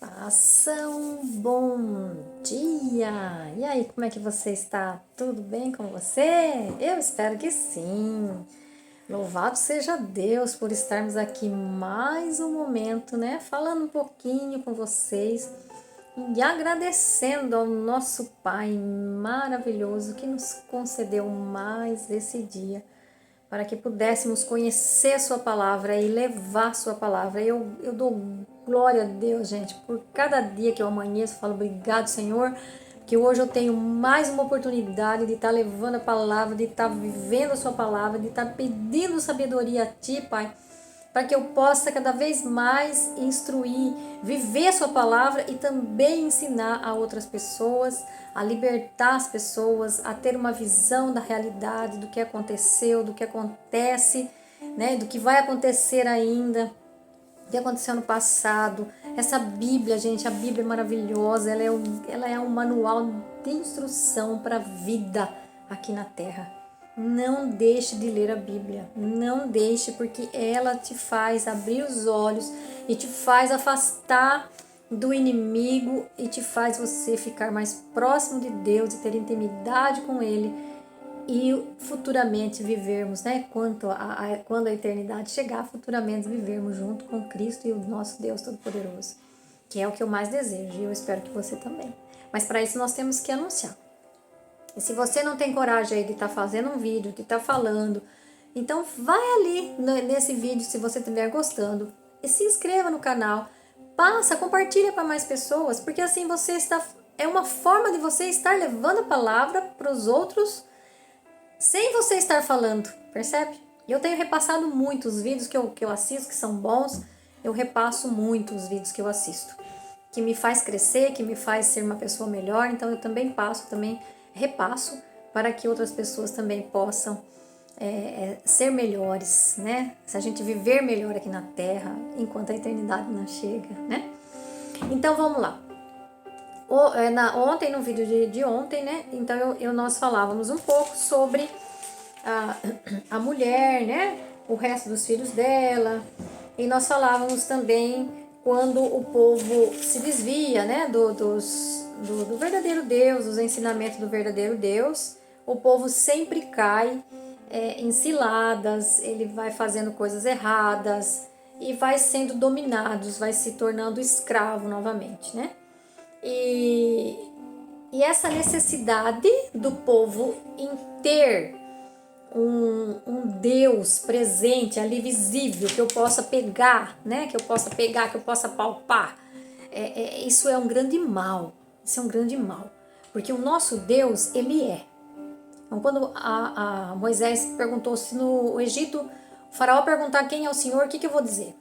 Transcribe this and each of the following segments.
Passa um bom dia! E aí, como é que você está? Tudo bem com você? Eu espero que sim! Louvado seja Deus por estarmos aqui mais um momento, né? Falando um pouquinho com vocês e agradecendo ao nosso Pai maravilhoso que nos concedeu mais esse dia para que pudéssemos conhecer Sua palavra e levar Sua palavra. Eu dou glória a Deus, gente, por cada dia que eu amanheço, eu falo obrigado, Senhor, que hoje eu tenho mais uma oportunidade de estar levando a palavra, de estar vivendo a Sua palavra, de estar pedindo sabedoria a Ti, Pai, para que eu possa cada vez mais instruir, viver a Sua palavra e também ensinar a outras pessoas, a libertar as pessoas, a ter uma visão da realidade, do que aconteceu, do que acontece, né, do que vai acontecer ainda, do que aconteceu no passado. Essa Bíblia, gente, a Bíblia é maravilhosa, ela é um manual de instrução para a vida aqui na Terra. Não deixe de ler a Bíblia, não deixe, porque ela te faz abrir os olhos e te faz afastar do inimigo e te faz você ficar mais próximo de Deus e ter intimidade com Ele e futuramente vivermos, né? Quando a eternidade chegar, futuramente vivermos junto com Cristo e o nosso Deus Todo-Poderoso, que é o que eu mais desejo e eu espero que você também. Mas para isso nós temos que anunciar. E se você não tem coragem aí de estar fazendo um vídeo, de estar falando, então vai ali nesse vídeo se você estiver gostando e se inscreva no canal, compartilha para mais pessoas, porque assim você está, é uma forma de você estar levando a palavra para os outros sem você estar falando, percebe? E eu tenho repassado muito os vídeos que eu assisto, que são bons, eu repasso muito os vídeos que eu assisto, que me faz crescer, que me faz ser uma pessoa melhor, então eu também repasso para que outras pessoas também possam ser melhores, né? Se a gente viver melhor aqui na Terra, enquanto a eternidade não chega, né? Então vamos lá. Ontem, no vídeo de ontem, né? Então nós falávamos um pouco sobre a mulher, né? O resto dos filhos dela. E nós falávamos também quando o povo se desvia, né? Do verdadeiro Deus, dos ensinamentos do verdadeiro Deus. O povo sempre cai em ciladas, ele vai fazendo coisas erradas e vai sendo dominados, vai se tornando escravo novamente, né? E, e essa necessidade do povo em ter um Deus presente, ali visível, que eu possa pegar, né? Que eu possa palpar. Isso é um grande mal. Isso é um grande mal. Porque o nosso Deus, ele é. Então, quando a Moisés perguntou se no Egito o faraó perguntar quem é o Senhor, o que eu vou dizer?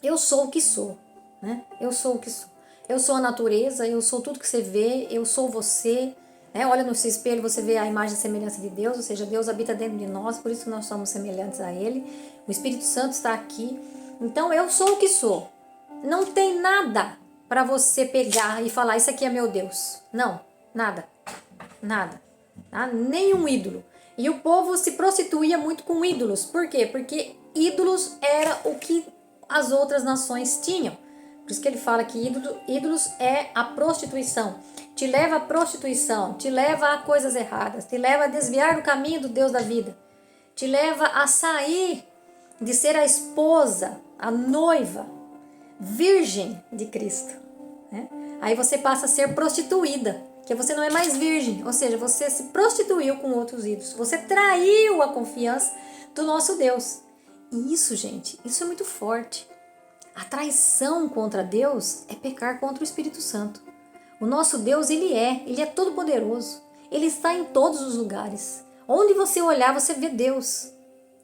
Eu sou o que sou, né? Eu sou o que sou. Eu sou a natureza, eu sou tudo que você vê, eu sou você. Né? Olha no seu espelho, você vê a imagem e semelhança de Deus, ou seja, Deus habita dentro de nós, por isso nós somos semelhantes a Ele. O Espírito Santo está aqui. Então eu sou o que sou. Não tem nada para você pegar e falar, isso aqui é meu Deus. Não, nada. Nada. Tá? Nenhum ídolo. E o povo se prostituía muito com ídolos. Por quê? Porque ídolos era o que as outras nações tinham. Por isso que ele fala que ídolos é a prostituição. Te leva à prostituição, te leva a coisas erradas, te leva a desviar do caminho do Deus da vida, te leva a sair de ser a esposa, a noiva, virgem de Cristo. Né? Aí você passa a ser prostituída, que você não é mais virgem, ou seja, você se prostituiu com outros ídolos, você traiu a confiança do nosso Deus. E isso, gente, isso é muito forte. A traição contra Deus é pecar contra o Espírito Santo. O nosso Deus, ele é todo poderoso. Ele está em todos os lugares. Onde você olhar, você vê Deus.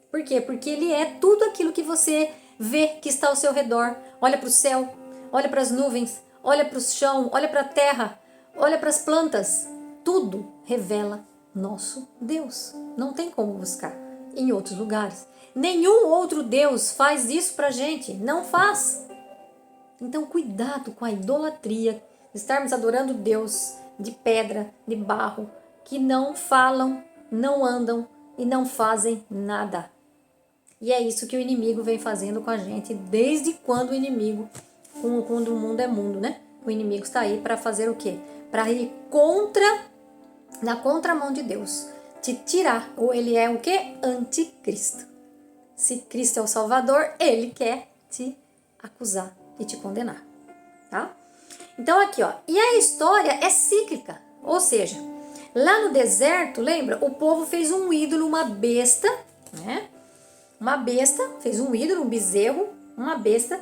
Por quê? Porque ele é tudo aquilo que você vê que está ao seu redor. Olha para o céu, olha para as nuvens, olha para o chão, olha para a terra, olha para as plantas. Tudo revela nosso Deus. Não tem como buscar em outros lugares. Nenhum outro Deus faz isso pra gente, não faz. Então cuidado com a idolatria, estarmos adorando Deus de pedra, de barro, que não falam, não andam e não fazem nada. E é isso que o inimigo vem fazendo com a gente desde quando o inimigo quando o mundo é mundo, né? O inimigo está aí para fazer o quê? Para ir na contramão de Deus, te tirar. Ou ele é o quê? Anticristo. Se Cristo é o Salvador, ele quer te acusar e te condenar, tá? Então aqui, ó, e a história é cíclica, ou seja, lá no deserto, lembra? O povo fez um ídolo, uma besta, né? Uma besta, fez um ídolo, um bezerro, uma besta.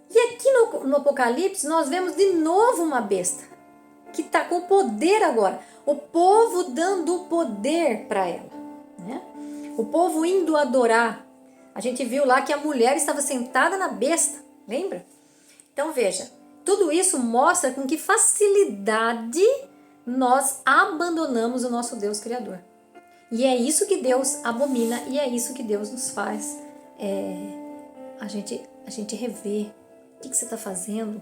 E aqui no Apocalipse nós vemos de novo uma besta, que está com poder agora. O povo dando o poder para ela, né? O povo indo adorar. A gente viu lá que a mulher estava sentada na besta, lembra? Então veja, tudo isso mostra com que facilidade nós abandonamos o nosso Deus Criador. E é isso que Deus abomina e é isso que Deus nos faz a gente rever. O que você está fazendo?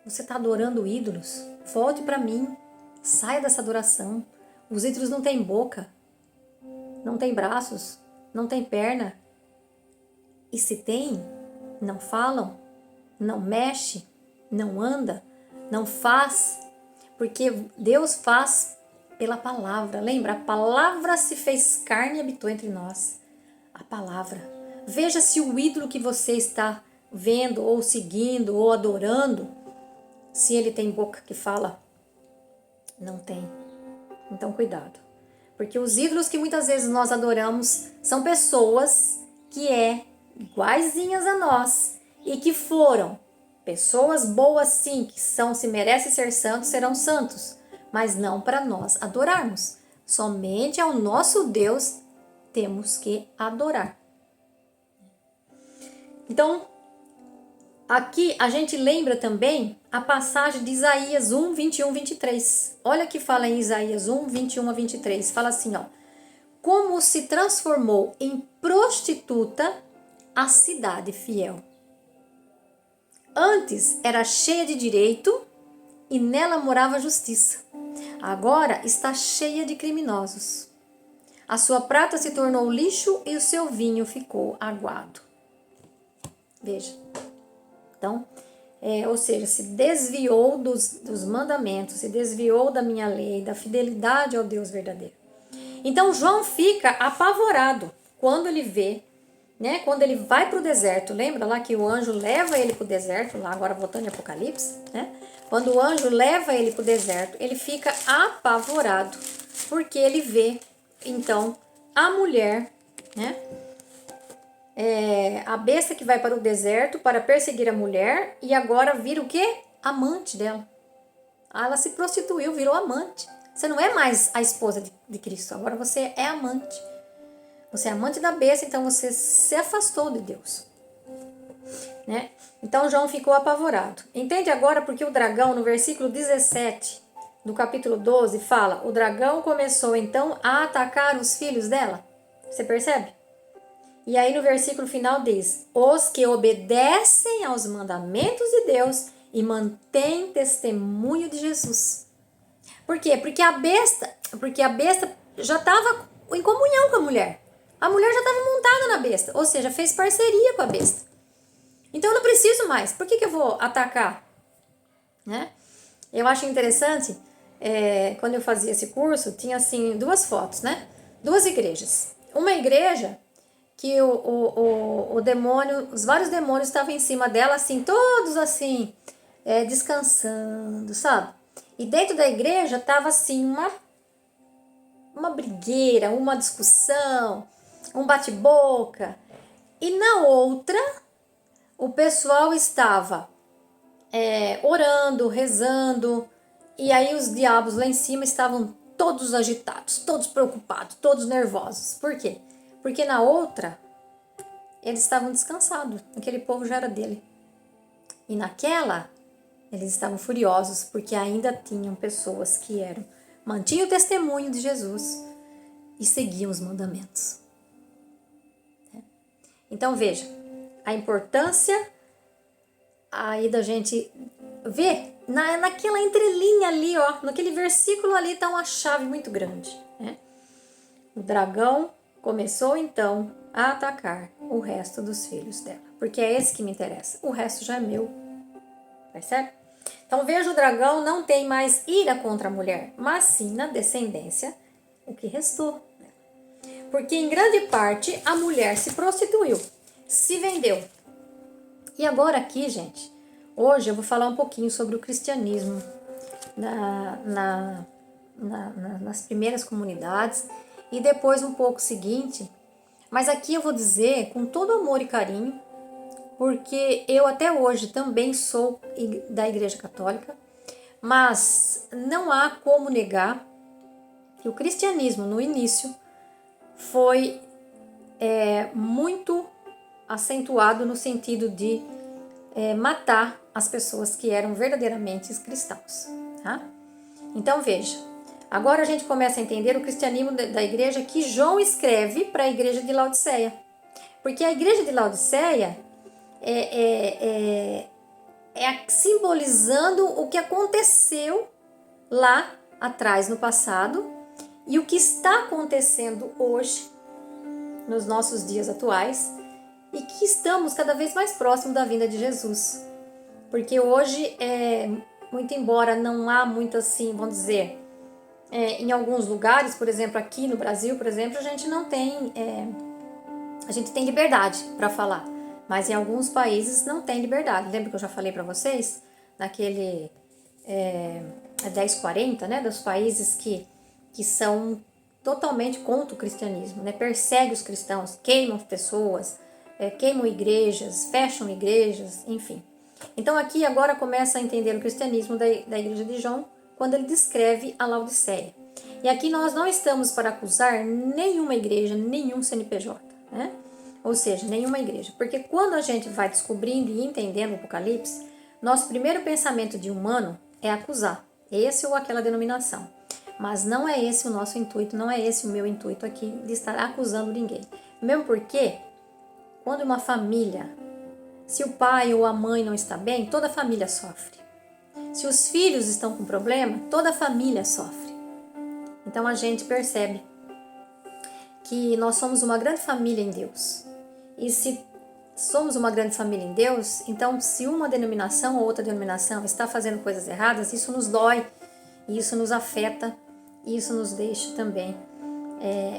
Você está adorando ídolos? Volte para mim. Saia dessa adoração. Os ídolos não têm boca, não têm braços, não têm perna. E se tem, não falam, não mexe, não anda, não faz. Porque Deus faz pela palavra. Lembra? A palavra se fez carne e habitou entre nós. A palavra. Veja se o ídolo que você está vendo, ou seguindo, ou adorando, se ele tem boca que fala. Não tem. Então cuidado. Porque os ídolos que muitas vezes nós adoramos são pessoas que iguaizinhas a nós e que foram pessoas boas sim, que se merecem ser santos, serão santos, mas não para nós adorarmos. Somente ao nosso Deus temos que adorar. Então, aqui a gente lembra também a passagem de Isaías 1, 21, 23. Olha que fala em Isaías 1, 21 a 23. Fala assim, ó. Como se transformou em prostituta a cidade fiel. Antes era cheia de direito e nela morava justiça. Agora está cheia de criminosos. A sua prata se tornou lixo e o seu vinho ficou aguado. Veja. Então, ou seja, se desviou dos mandamentos, se desviou da minha lei, da fidelidade ao Deus verdadeiro. Então, João fica apavorado quando ele vê, né, quando ele vai para o deserto. Lembra lá que o anjo leva ele para o deserto, lá agora voltando em Apocalipse, né? Quando o anjo leva ele para o deserto, ele fica apavorado, porque ele vê, então, a mulher, né? A besta que vai para o deserto para perseguir a mulher e agora vira o quê? Amante dela. Ela se prostituiu, virou amante. Você não é mais a esposa de Cristo, agora você é amante. Você é amante da besta, então você se afastou de Deus. Né? Então João ficou apavorado. Entende agora porque o dragão, no versículo 17 do capítulo 12, fala: o dragão começou então a atacar os filhos dela? Você percebe? E aí no versículo final diz: os que obedecem aos mandamentos de Deus e mantêm testemunho de Jesus. Por quê? Porque a besta já estava em comunhão com a mulher. A mulher já estava montada na besta, ou seja, fez parceria com a besta. Então eu não preciso mais. Por que eu vou atacar? Né? Eu acho interessante, quando eu fazia esse curso, tinha assim duas fotos, né? Duas igrejas. Uma igreja que o demônio, os vários demônios estavam em cima dela, assim, todos assim, descansando, sabe? E dentro da igreja tava assim uma brigueira, uma discussão, um bate-boca. E na outra, o pessoal estava orando, rezando, e aí os diabos lá em cima estavam todos agitados, todos preocupados, todos nervosos. Por quê? Porque na outra, eles estavam descansados, aquele povo já era dele. E naquela, eles estavam furiosos, porque ainda tinham pessoas que mantinham o testemunho de Jesus e seguiam os mandamentos. Então veja, a importância aí da gente ver, naquela entrelinha ali, ó, naquele versículo ali está uma chave muito grande. Né? O dragão começou então a atacar o resto dos filhos dela, porque é esse que me interessa, o resto já é meu. percebe? Então veja, o dragão não tem mais ira contra a mulher, mas sim na descendência o que restou. Porque em grande parte a mulher se prostituiu, se vendeu. E agora aqui, gente, hoje eu vou falar um pouquinho sobre o cristianismo nas primeiras comunidades e depois um pouco seguinte. Mas aqui eu vou dizer com todo amor e carinho, porque eu até hoje também sou da Igreja Católica, mas não há como negar que o cristianismo no início foi muito acentuado no sentido de matar as pessoas que eram verdadeiramente cristãos. Tá? Então veja, agora a gente começa a entender o cristianismo da igreja que João escreve para a igreja de Laodiceia. Porque a igreja de Laodiceia é simbolizando o que aconteceu lá atrás no passado e o que está acontecendo hoje, nos nossos dias atuais, e que estamos cada vez mais próximos da vinda de Jesus. Porque hoje, muito embora não há muito assim, vamos dizer, em alguns lugares, por exemplo, aqui no Brasil, por exemplo, a gente não tem, a gente tem liberdade para falar, mas em alguns países não tem liberdade. Lembra que eu já falei para vocês, naquele 1040, né, dos países que são totalmente contra o cristianismo, né, persegue os cristãos, queimam pessoas, queimam igrejas, fecham igrejas, enfim. Então aqui agora começa a entender o cristianismo da igreja de João, quando ele descreve a Laodiceia. E aqui nós não estamos para acusar nenhuma igreja, nenhum CNPJ, né? Ou seja, nenhuma igreja. Porque quando a gente vai descobrindo e entendendo o Apocalipse, nosso primeiro pensamento de humano é acusar esse ou aquela denominação. Mas não é esse o nosso intuito, não é esse o meu intuito aqui de estar acusando ninguém. Mesmo porque, quando uma família, se o pai ou a mãe não está bem, toda a família sofre. Se os filhos estão com problema, toda a família sofre. Então a gente percebe que nós somos uma grande família em Deus. E se somos uma grande família em Deus, então se uma denominação ou outra denominação está fazendo coisas erradas, isso nos dói, isso nos afeta, isso nos deixa também.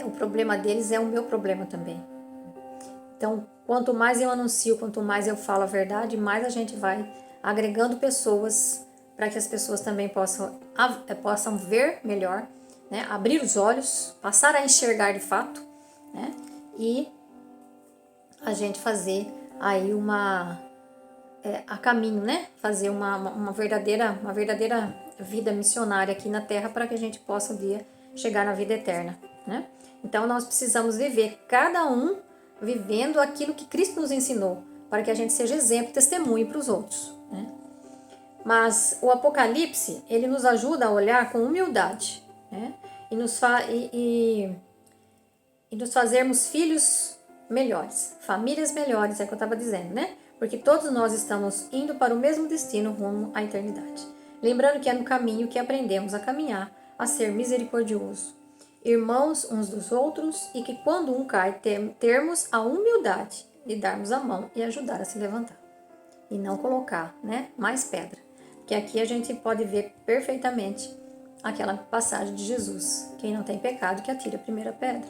O problema deles é o meu problema também. Então, quanto mais eu anuncio, quanto mais eu falo a verdade, mais a gente vai agregando pessoas para que as pessoas também possam ver melhor, né? Abrir os olhos, passar a enxergar de fato, né? E a gente fazer aí a caminho, né? Fazer uma verdadeira vida missionária aqui na Terra para que a gente possa um dia chegar na vida eterna, né? Então nós precisamos viver, cada um vivendo aquilo que Cristo nos ensinou, para que a gente seja exemplo e testemunho para os outros, né? Mas o Apocalipse, ele nos ajuda a olhar com humildade, né? E nos fazermos filhos melhores, famílias melhores, é o que eu estava dizendo, né? Porque todos nós estamos indo para o mesmo destino rumo à eternidade. Lembrando que é no caminho que aprendemos a caminhar, a ser misericordioso, irmãos uns dos outros, e que quando um cai, termos a humildade de darmos a mão e ajudar a se levantar. E não colocar, né, mais pedra. Porque aqui a gente pode ver perfeitamente aquela passagem de Jesus. Quem não tem pecado, que atire a primeira pedra.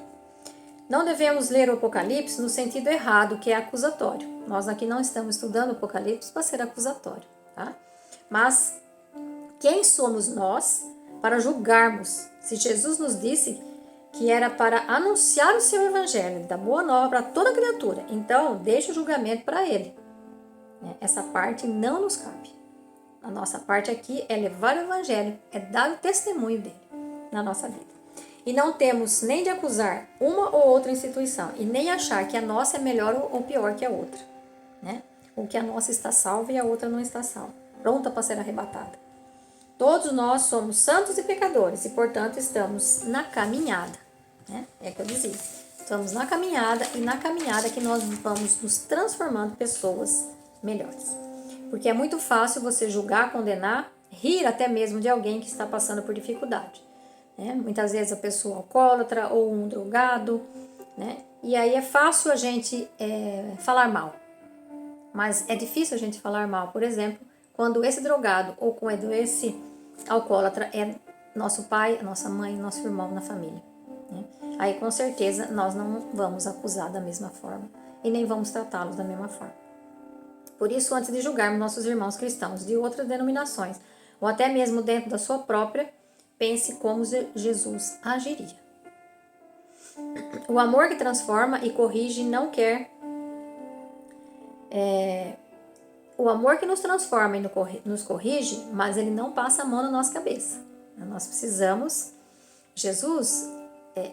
Não devemos ler o Apocalipse no sentido errado, que é acusatório. Nós aqui não estamos estudando o Apocalipse para ser acusatório, tá? Mas quem somos nós para julgarmos se Jesus nos disse que era para anunciar o seu evangelho, da boa nova para toda criatura? Então, deixa o julgamento para ele. Essa parte não nos cabe. A nossa parte aqui é levar o evangelho, é dar o testemunho dele na nossa vida. E não temos nem de acusar uma ou outra instituição e nem achar que a nossa é melhor ou pior que a outra, né? Ou que a nossa está salva e a outra não está salva, pronta para ser arrebatada. Todos nós somos santos e pecadores e, portanto, estamos na caminhada, né? É o que eu dizia. Estamos na caminhada e na caminhada que nós vamos nos transformando em pessoas melhores. Porque é muito fácil você julgar, condenar, rir até mesmo de alguém que está passando por dificuldade, né? Muitas vezes a pessoa alcoólatra ou um drogado, né? E aí é fácil a gente falar mal. Mas é difícil a gente falar mal, por exemplo, quando esse drogado ou quando esse alcoólatra é nosso pai, nossa mãe, nosso irmão na família, né? Aí com certeza nós não vamos acusar da mesma forma e nem vamos tratá-los da mesma forma. Por isso, antes de julgarmos nossos irmãos cristãos de outras denominações, ou até mesmo dentro da sua própria, pense como Jesus agiria. O amor que transforma e corrige não quer... O amor que nos transforma e nos corrige, mas ele não passa a mão na nossa cabeça. Nós precisamos... Jesus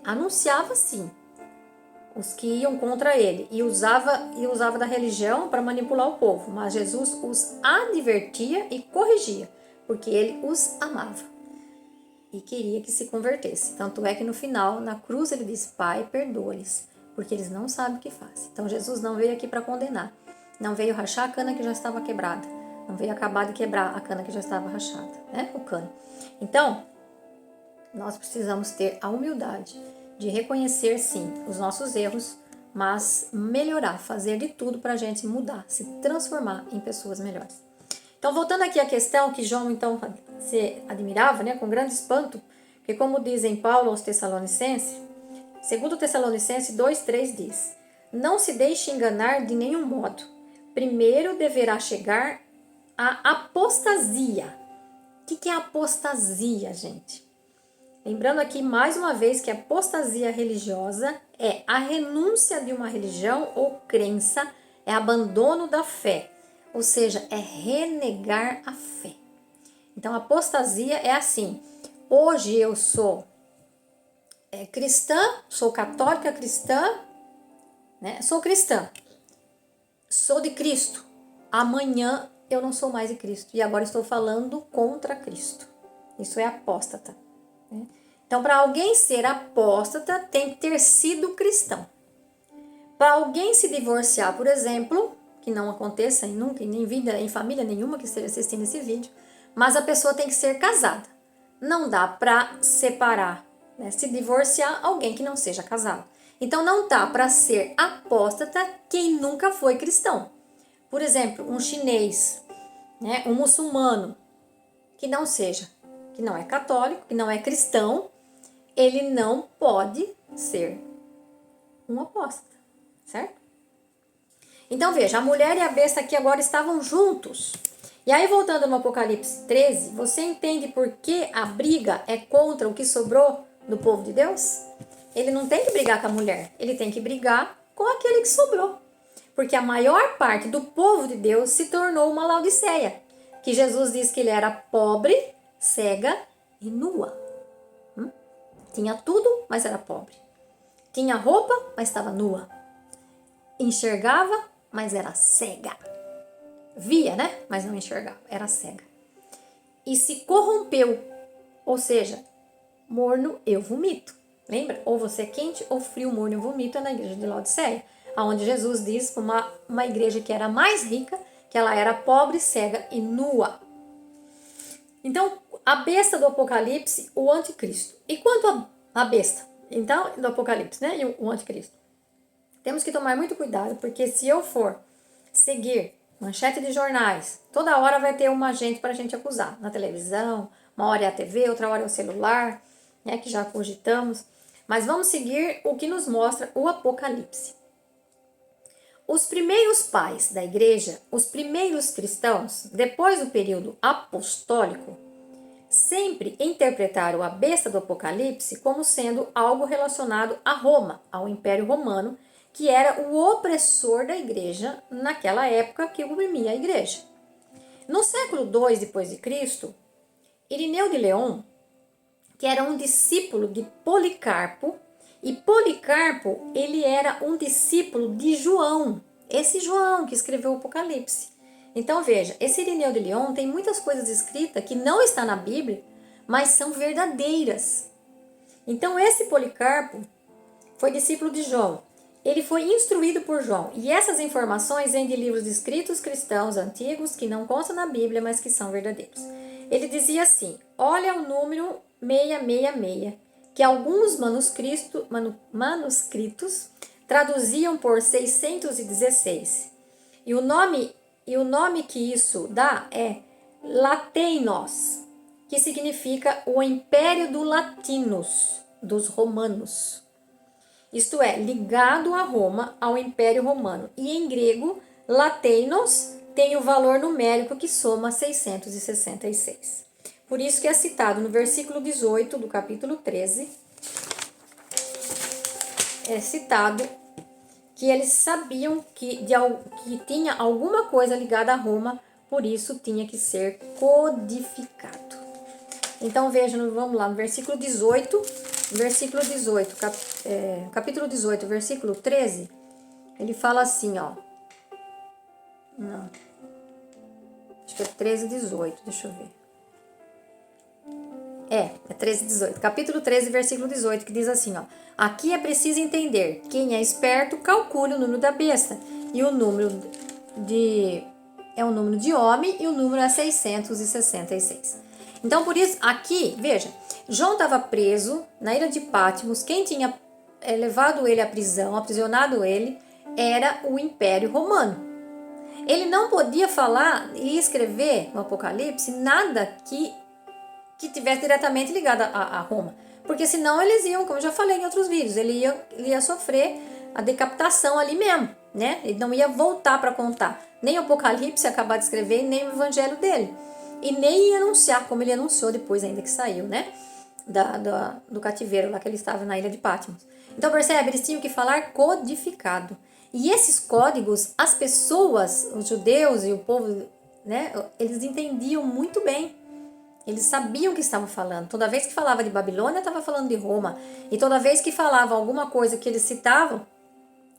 anunciava sim os que iam contra ele e usava da religião para manipular o povo, mas Jesus os advertia e corrigia, porque ele os amava e queria que se convertesse. Tanto é que no final, na cruz, ele diz: Pai, perdoa-lhes, porque eles não sabem o que fazem. Então Jesus não veio aqui para condenar, não veio rachar a cana que já estava quebrada, não veio acabar de quebrar a cana que já estava rachada, né? O cano. Então, nós precisamos ter a humildade de reconhecer, sim, os nossos erros, mas melhorar, fazer de tudo para a gente mudar, se transformar em pessoas melhores. Então, voltando aqui à questão que João, então, se admirava, né, com grande espanto, que como dizem Paulo aos Tessalonicenses, 2 Tessalonicenses 2,3 diz: Não se deixe enganar de nenhum modo. Primeiro deverá chegar a apostasia. O que é apostasia, gente? Lembrando aqui mais uma vez que a apostasia religiosa é a renúncia de uma religião ou crença, é abandono da fé, ou seja, é renegar a fé. Então, a apostasia é assim: hoje eu sou cristã, sou católica cristã, né? Sou cristã, sou de Cristo. Amanhã eu não sou mais de Cristo e agora estou falando contra Cristo. Isso é apóstata. Então, para alguém ser apóstata, tem que ter sido cristão. Para alguém se divorciar, por exemplo, que não aconteça nunca, nem vida, em família nenhuma que esteja assistindo esse vídeo, mas a pessoa tem que ser casada. Não dá para separar, né, se divorciar alguém que não seja casado. Então, não dá para ser apóstata quem nunca foi cristão. Por exemplo, um chinês, né, um muçulmano, que não é católico, que não é cristão, ele não pode ser um apóstata, certo? Então veja, a mulher e a besta aqui agora estavam juntos. E aí voltando no Apocalipse 13, você entende por que a briga é contra o que sobrou do povo de Deus? Ele não tem que brigar com a mulher, ele tem que brigar com aquele que sobrou. Porque a maior parte do povo de Deus se tornou uma Laodiceia, que Jesus diz que ele era pobre, cega e nua. Tinha tudo, mas era pobre. Tinha roupa, mas estava nua. Enxergava, mas era cega. Via, né? Mas não enxergava, era cega. E se corrompeu, ou seja, morno eu vomito. Lembra? Ou você é quente ou frio, morno eu vomito, é na igreja de Laodiceia, onde Jesus diz para uma igreja que era mais rica, que ela era pobre, cega e nua. Então, a besta do Apocalipse, o anticristo. E quanto a besta, então, do Apocalipse, né? E o anticristo. Temos que tomar muito cuidado, porque se eu for seguir manchete de jornais, toda hora vai ter uma gente para a gente acusar. Na televisão, uma hora é a TV, outra hora é o celular, né? Que já cogitamos. Mas vamos seguir o que nos mostra o Apocalipse. Os primeiros pais da igreja, os primeiros cristãos, depois do período apostólico, sempre interpretaram a besta do Apocalipse como sendo algo relacionado a Roma, ao Império Romano, que era o opressor da igreja naquela época que oprimia a igreja. No século II depois de Cristo, Irineu de León, que era um discípulo de Policarpo, e Policarpo, ele era um discípulo de João, esse João que escreveu o Apocalipse. Então veja, esse Irineu de León tem muitas coisas escritas que não está na Bíblia, mas são verdadeiras. Então esse Policarpo foi discípulo de João, ele foi instruído por João, e essas informações vêm de livros escritos cristãos antigos que não constam na Bíblia, mas que são verdadeiros. Ele dizia assim: olha o número 666, que alguns manuscritos traduziam por 616. E o nome que isso dá é Lateinos, que significa o Império do Latinos, dos romanos. Isto é, ligado a Roma, ao Império Romano. E em grego, Lateinos tem o valor numérico que soma 666. Por isso que é citado no versículo 18 do capítulo 13, é citado que eles sabiam que tinha alguma coisa ligada a Roma, por isso tinha que ser codificado. Então veja, vamos lá, no versículo 18, capítulo 18, versículo 13, ele fala assim, ó. Não, acho que é 13, 18, deixa eu ver. É 13, 18. Capítulo 13, versículo 18, que diz assim, ó. Aqui é preciso entender, quem é esperto, calcule o número da besta. E o número é o número de homem e o número é 666. Então, por isso, aqui, veja, João estava preso na ilha de Patmos. Quem tinha levado ele à prisão, aprisionado ele, era o Império Romano. Ele não podia falar e escrever no Apocalipse nada que tivesse diretamente ligado a Roma. Porque senão eles iam, como eu já falei em outros vídeos, ele ia sofrer a decapitação ali mesmo, né? Ele não ia voltar para contar nem o Apocalipse acabar de escrever, nem o evangelho dele. E nem ia anunciar, como ele anunciou depois ainda que saiu, né? Do cativeiro lá que ele estava na ilha de Patmos. Então percebe, eles tinham que falar codificado. E esses códigos, as pessoas, os judeus e o povo, né? Eles entendiam muito bem. Eles sabiam o que estavam falando. Toda vez que falava de Babilônia, estava falando de Roma. E toda vez que falava alguma coisa que eles citavam,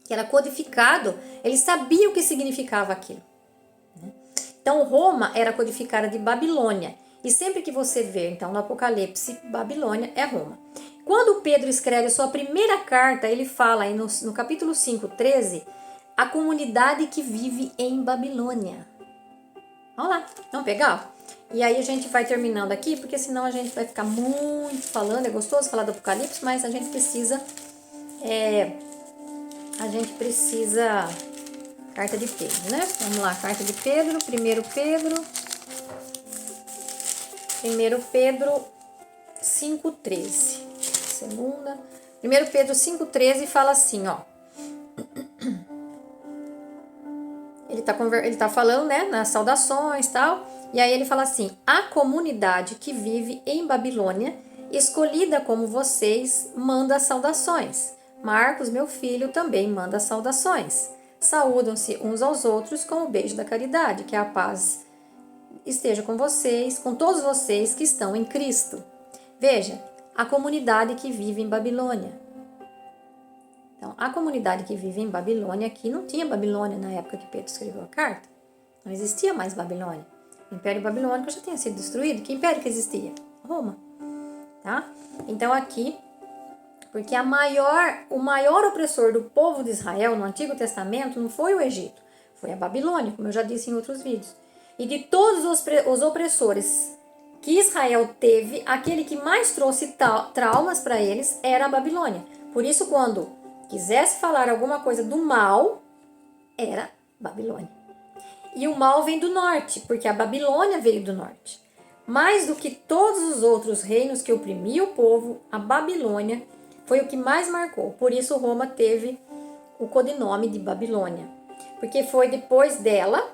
que era codificado, eles sabiam o que significava aquilo. Então, Roma era codificada de Babilônia. E sempre que você vê, então, no Apocalipse, Babilônia é Roma. Quando Pedro escreve a sua primeira carta, ele fala aí no capítulo 5, 13, a comunidade que vive em Babilônia. Vamos lá, vamos pegar? E aí a gente vai terminando aqui, porque senão a gente vai ficar muito falando. É gostoso falar do Apocalipse, mas a gente precisa... Carta de Pedro, né? Vamos lá, carta de Pedro, 1 Pedro 5,13. Segunda. 1 Pedro 5,13 fala assim, ó. Ele tá falando, né, nas saudações e tal. E aí ele fala assim: a comunidade que vive em Babilônia, escolhida como vocês, manda saudações. Marcos, meu filho, também manda saudações. Saúdam-se uns aos outros com o beijo da caridade, que a paz esteja com vocês, com todos vocês que estão em Cristo. Veja, a comunidade que vive em Babilônia. Então, a comunidade que vive em Babilônia, aqui não tinha Babilônia na época que Pedro escreveu a carta. Não existia mais Babilônia. O Império Babilônico já tinha sido destruído. Que império que existia? Roma. Tá? Então, aqui, porque o maior opressor do povo de Israel no Antigo Testamento não foi o Egito, foi a Babilônia, como eu já disse em outros vídeos. E de todos os opressores que Israel teve, aquele que mais trouxe traumas para eles era a Babilônia. Por isso, quando quisesse falar alguma coisa do mal, era Babilônia. E o mal vem do norte, porque a Babilônia veio do norte. Mais do que todos os outros reinos que oprimiam o povo, a Babilônia foi o que mais marcou. Por isso Roma teve o codinome de Babilônia. Porque foi depois dela,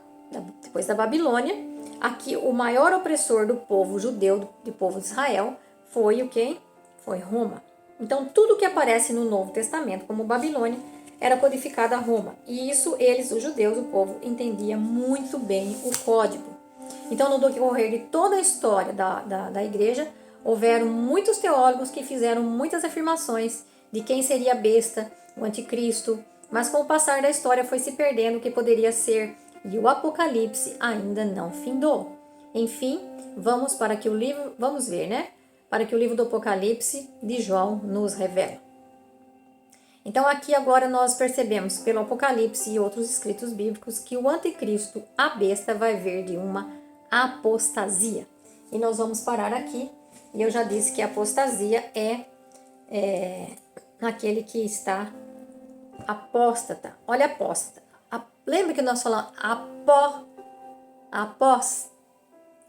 depois da Babilônia, aqui o maior opressor do povo judeu, do povo de Israel, foi o quê? Foi Roma. Então tudo que aparece no Novo Testamento como Babilônia era codificado a Roma. E isso eles, os judeus, o povo, entendia muito bem o código. Então no decorrer de toda a história da igreja, houveram muitos teólogos que fizeram muitas afirmações de quem seria a besta, o anticristo, mas com o passar da história foi se perdendo o que poderia ser, e o Apocalipse ainda não findou. Enfim, vamos ver, né? Para que o livro do Apocalipse de João nos revela. Então aqui agora nós percebemos pelo Apocalipse e outros escritos bíblicos que o anticristo, a besta, vai vir de uma apostasia. E nós vamos parar aqui. E eu já disse que a apostasia é aquele que está apóstata. Olha, apóstata. Lembra que nós falamos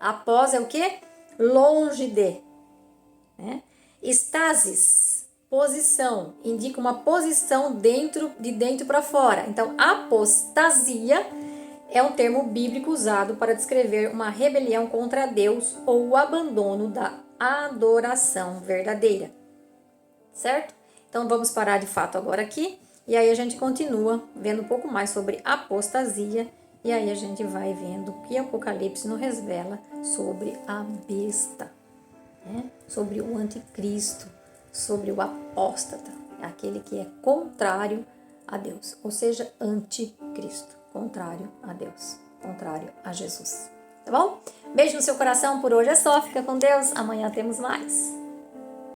Após é o quê? Longe de. Né? Estasis, posição, indica uma posição de dentro para fora. Então, apostasia é um termo bíblico usado para descrever uma rebelião contra Deus ou o abandono da adoração verdadeira. Certo? Então, vamos parar de fato agora aqui. E aí a gente continua vendo um pouco mais sobre apostasia. E aí a gente vai vendo o que Apocalipse nos revela sobre a besta. Né? Sobre o anticristo, sobre o apóstata, aquele que é contrário a Deus, ou seja, anticristo, contrário a Deus, contrário a Jesus. Tá bom? Beijo no seu coração, por hoje é só, fica com Deus, amanhã temos mais.